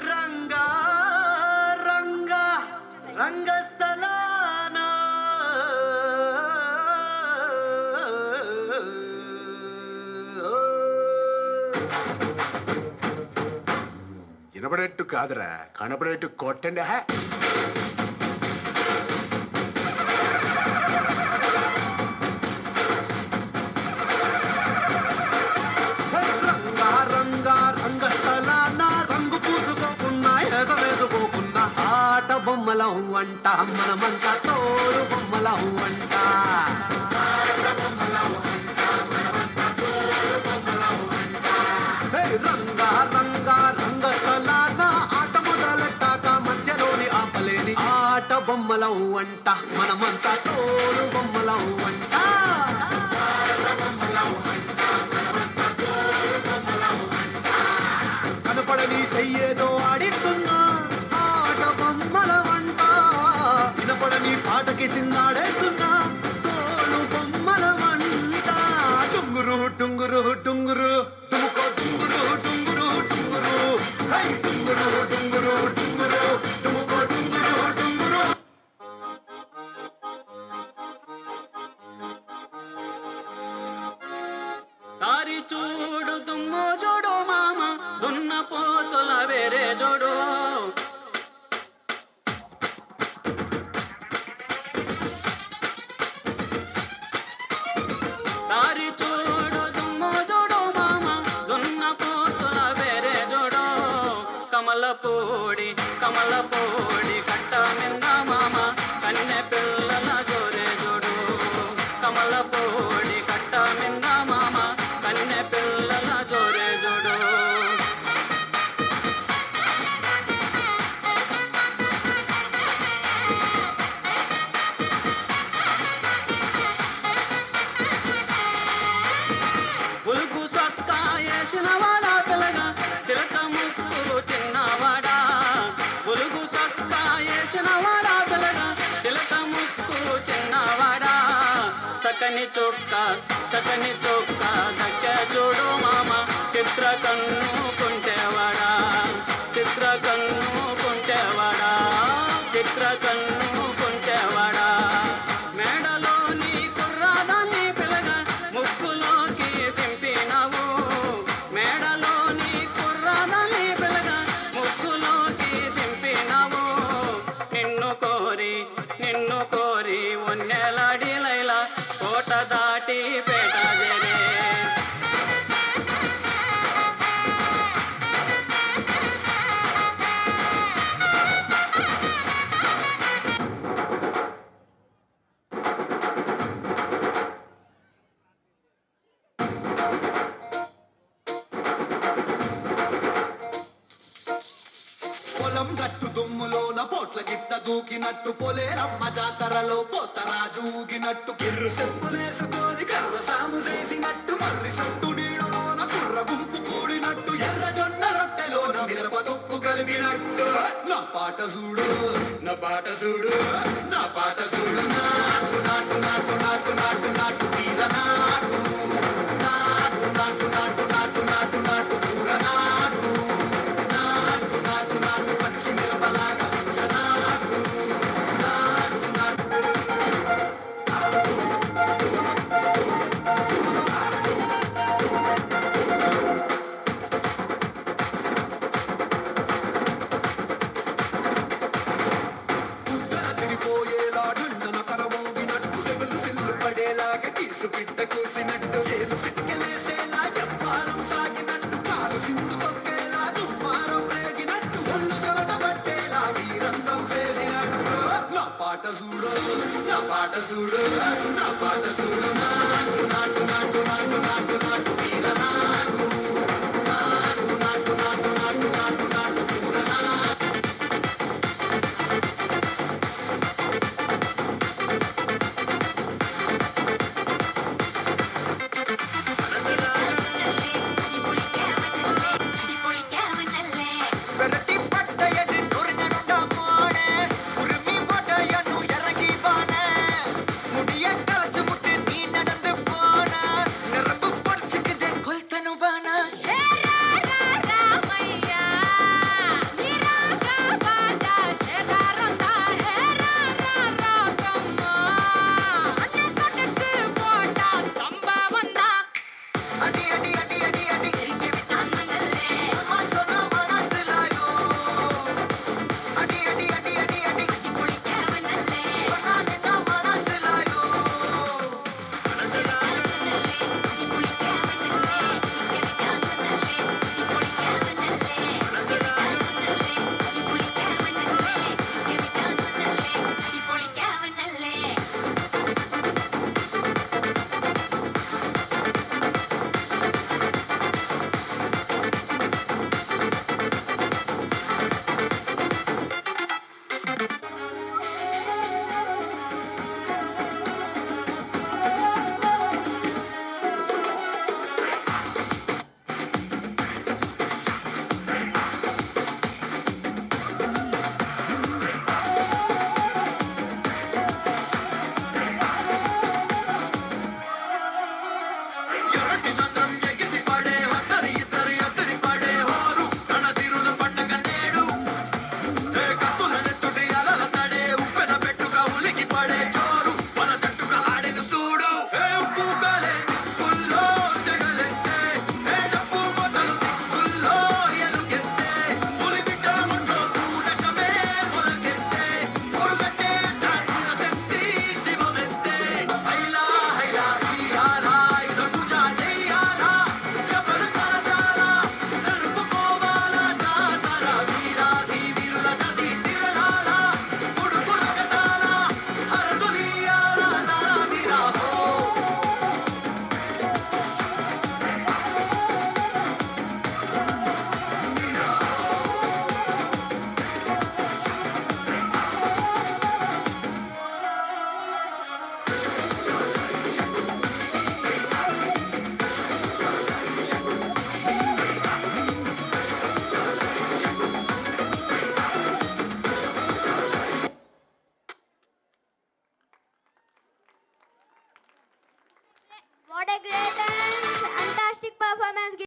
రంగా రంగా రంగస్థలాన వినబడేట్టు కాదురా, కనబడేట్టు కొట్టండి. రంగా రంగా రంగస్థలాన రంగు పూసుకోకున్నా ఎగవేసుకోకున్నా ఆట బొమ్మలం వంట మనమంతా తోడు బొమ్మలం వంట. రంగా రంగా రంగస్థలాన ఆట మొదలెట్టాక మధ్యలోని ఆపలేని ఆట బొమ్మలం వంట మనమంతా తోడు బొమ్మలం వంట. కనపడని చెయ్యేదో ఆడిస్తున్నా ఆట బొమ్మల వంట. వినపడని పాటకి సిందాడేస్తున్నా తోడు బొమ్మల వంట. టుంగురు టుంగురు టుంగురు టుముకో టుంగురు టుంగురు టుంగురు హై టుంగురు టుంగురు టుంగురు టుముకో టుంగురు టుంగురు. తారి చూడు దుమ్ము చూడు మామ దున్న పోతుల వేరే చూడు. తారి చూడు దుమ్ము చూడు మామ దున్న పోతుల వేరే చూడు. కమలపూడి కమలపూడి కట్ట నింద మామ కన్నె పిల్లల జోరే చూడు. కమలపూడి కట్ట నింద మామ కన్నె పిల్లల జోరే చూడు. ఉలుగు సొక్క వేసిన వాడా పిల్లగా చిలక ముక్కు చిన్నవాడా. ఉలుగు సొక్క వేసిన వాడా పిల్లగా చిలక ముక్కు చిన్నవాడా. చక్కని చొక్క దక్క చూడు మామ చిత్ర కన్ను కుంటేవాడా. చిత్ర కన్ను కుంటేవాడా. చిత్ర కన్ను కుంటేవాడా. మేడలోని కుర్రాదాన్ని పిల్లగా ముక్కులోకి దింపినవు. మేడలోని కుర్రాదాన్ని పిల్లగా ముక్కులోకి దింపినవు. నిన్ను కోరి ఒన్నెలాడి లైలా కోట దాటి పేట జరే. పొలం గట్టు దుమ్ములోన పోట్ల గిట్ట దూకినట్టు పొలేరమ్మ జాతరలో పోతరాజు ఊగినట్టు కిర్రు చెప్పులేసుకొని కర్ర సాము చేసినట్టు మర్రి సొట్టు నీడలోన కుర్ర గుంపు కూడినట్టు ఎర్ర జొన్న రొట్టెలోన మిరప తొక్కు కలిగినట్టు. నా పాట చూడు నా పాట చూడు నా పాట చూడు. నాటు నాటు నాటు నాటు నాటు నాటు తీర నాటు నాటు నాటు నాటు నాటు నాటు నాటు కూర నాటు నాటు నాటు నాటు పచ్చి మిరపలాగా పురుష నాటు నాటు నాటు. తిరిపోయేలా ఢండన కరమోగినట్టు సెవెలు సిల్లు పడేలాగా కీసు పిట్ట కూసినట్టు చేలు సిక్కెలేసేలా ఎవ్వారం సాగినట్టు కాలు సింధు తొక్కేలా దుమ్మారం రేగినట్టు ఒళ్ళు చెమట పట్టేలా ఈ రంగం చేసినట్టు. నా పాట చూడు నా పాట చూడు నా పాట చూడు. నాటు నాటు నాటు